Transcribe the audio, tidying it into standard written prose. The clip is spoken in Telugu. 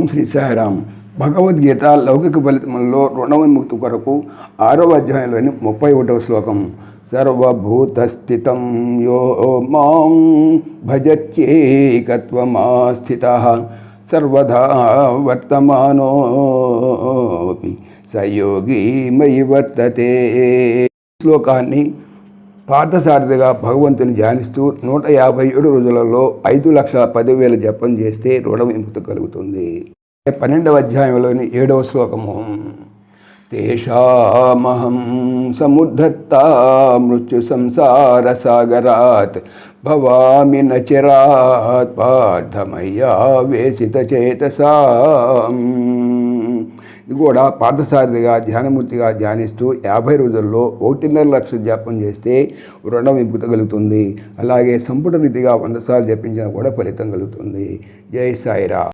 ఓం శ్రీ సాయిరామ్. భగవద్గీత లౌకిక ఫలితంలో రుణ విముక్తి కొరకు 6వ అధ్యాయంలోని 31వ శ్లోకం. సర్వభూతస్థితం యో మాం భజత్యేకత్వమాస్థితః సర్వదా వర్తమానోపి సయోగి మయి వర్తతే. శ్లోకాన్ని పార్థసారథిగా భగవంతుని ధ్యానిస్తూ 157 రోజులలో 5,10,000 జపం చేస్తే రుణ విముక్తి కలుగుతుంది. 12వ అధ్యాయంలోని 7వ శ్లోకము. తేషామహం సముద్ధర్త మృత్యు సంసార సాగరాత్ భవామి నచిరాత్ పార్థమయ్యా వేసిత చేతసాం. ఇది కూడా పార్థసారథిగా ధ్యానమూర్తిగా ధ్యానిస్తూ 50 రోజుల్లో 1.5 లక్షలు జపం చేస్తే రుణ విముక్తి కలుగుతుంది. అలాగే సంపుట రీతిగా 100 సార్లు జపించినా కూడా ఫలితం కలుగుతుంది. జై సాయిరామ్.